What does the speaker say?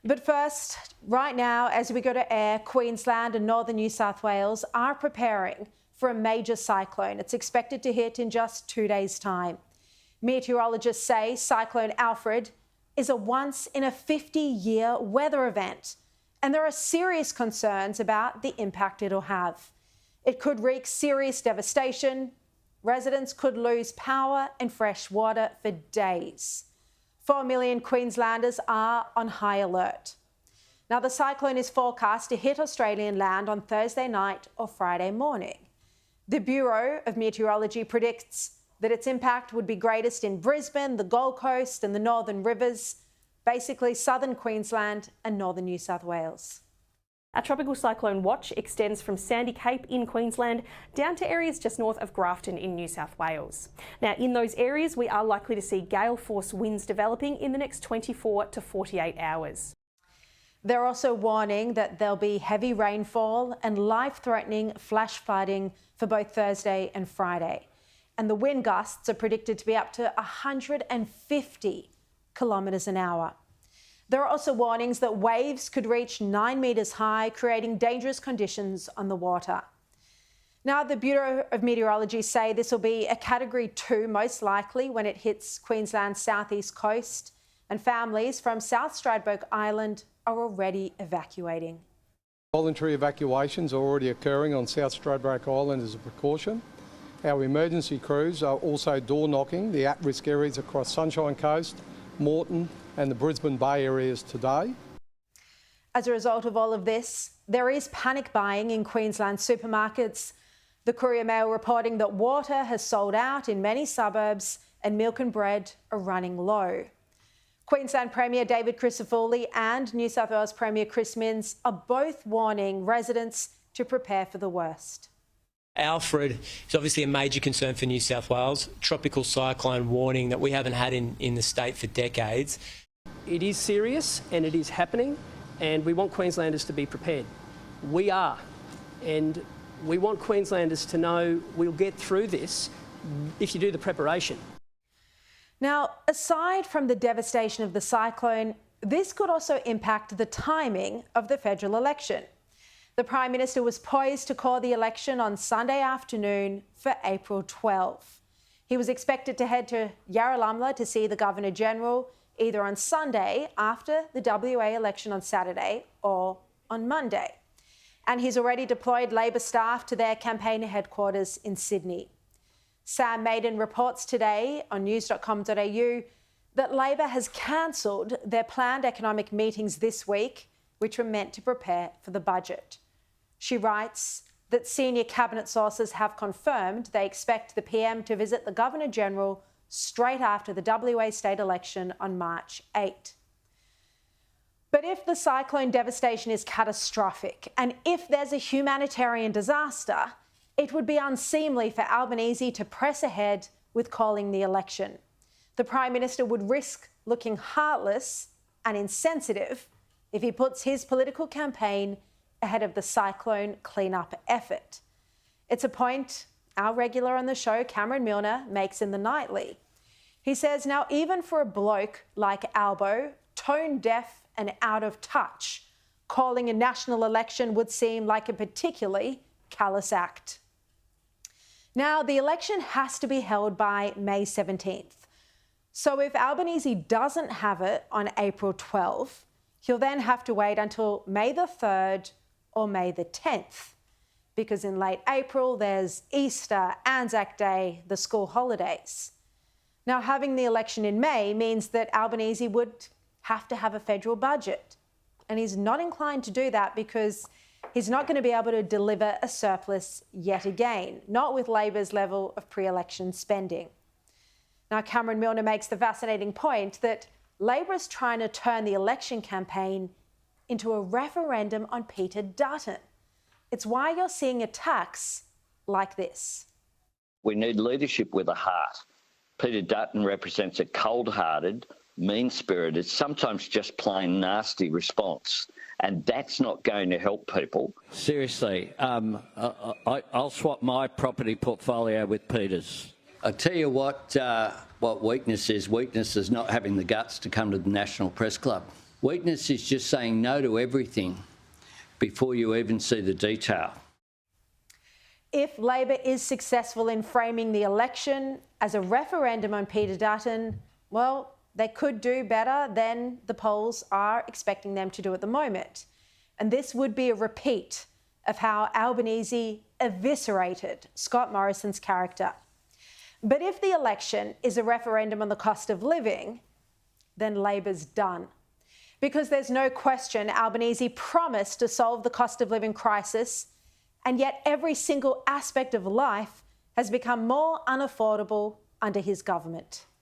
But first, right now, as we go to air, Queensland and northern New South Wales are preparing for a major cyclone. It's expected to hit in just 2 days' time. Meteorologists say Cyclone Alfred is a once-in-a-50-year weather event, and there are serious concerns about the impact it'll have. It could wreak serious devastation. Residents could lose power and fresh water for days. 4 million Queenslanders are on high alert. Now, the cyclone is forecast to hit Australian land on Thursday night or Friday morning. The Bureau of Meteorology predicts that its impact would be greatest in Brisbane, the Gold Coast and the Northern Rivers, basically southern Queensland and northern New South Wales. A tropical cyclone watch extends from Sandy Cape in Queensland down to areas just north of Grafton in New South Wales. Now, in those areas, we are likely to see gale force winds developing in the next 24 to 48 hours. They're also warning that there'll be heavy rainfall and life-threatening flash flooding for both Thursday and Friday. And the wind gusts are predicted to be up to 150 kilometres an hour. There are also warnings that waves could reach 9 metres high, creating dangerous conditions on the water. Now, the Bureau of Meteorology say this will be a Category 2 most likely when it hits Queensland's southeast coast, and families from South Stradbroke Island are already evacuating. Voluntary evacuations are already occurring on South Stradbroke Island as a precaution. Our emergency crews are also door knocking the at-risk areas across Sunshine Coast, Moreton and the Brisbane Bay areas today. As a result of all of this, there is panic buying in Queensland supermarkets. The Courier Mail reporting that water has sold out in many suburbs and milk and bread are running low. Queensland Premier David Crisafulli and New South Wales Premier Chris Minns are both warning residents to prepare for the worst. Alfred is obviously a major concern for New South Wales. Tropical cyclone warning that we haven't had in the state for decades. It is serious and it is happening, and we want Queenslanders to be prepared. We are, and we want Queenslanders to know we'll get through this if you do the preparation. Now, aside from the devastation of the cyclone, this could also impact the timing of the federal election. The Prime Minister was poised to call the election on Sunday afternoon for April 12. He was expected to head to Yarralumla to see the Governor-General either on Sunday after the WA election on Saturday or on Monday. And he's already deployed Labor staff to their campaign headquarters in Sydney. Sam Maiden reports today on news.com.au that Labor has cancelled their planned economic meetings this week, which were meant to prepare for the budget. She writes that senior cabinet sources have confirmed they expect the PM to visit the Governor-General straight after the WA state election on March 8. But if the cyclone devastation is catastrophic and if there's a humanitarian disaster, it would be unseemly for Albanese to press ahead with calling the election. The Prime Minister would risk looking heartless and insensitive if he puts his political campaign ahead of the cyclone cleanup effort. It's a point our regular on the show, Cameron Milner, makes in the Nightly. He says, now even for a bloke like Albo, tone deaf and out of touch, calling a national election would seem like a particularly callous act. Now, the election has to be held by May 17th. So if Albanese doesn't have it on April 12th, he'll then have to wait until May the 3rd or May the 10th, because in late April there's Easter, Anzac Day, the school holidays. Now, having the election in May means that Albanese would have to have a federal budget, and he's not inclined to do that because he's not going to be able to deliver a surplus yet again, not with Labor's level of pre-election spending. Now, Cameron Milner makes the fascinating point that Labor is trying to turn the election campaign into a referendum on Peter Dutton. It's why you're seeing attacks like this. We need leadership with a heart. Peter Dutton represents a cold-hearted, mean-spirited, sometimes just plain nasty response, and that's not going to help people. Seriously, I'll swap my property portfolio with Peter's. I tell you what weakness is. Weakness is not having the guts to come to the National Press Club. Weakness is just saying no to everything before you even see the detail. If Labor is successful in framing the election as a referendum on Peter Dutton, well, they could do better than the polls are expecting them to do at the moment. And this would be a repeat of how Albanese eviscerated Scott Morrison's character. But if the election is a referendum on the cost of living, then Labor's done. Because there's no question Albanese promised to solve the cost of living crisis, and yet every single aspect of life has become more unaffordable under his government.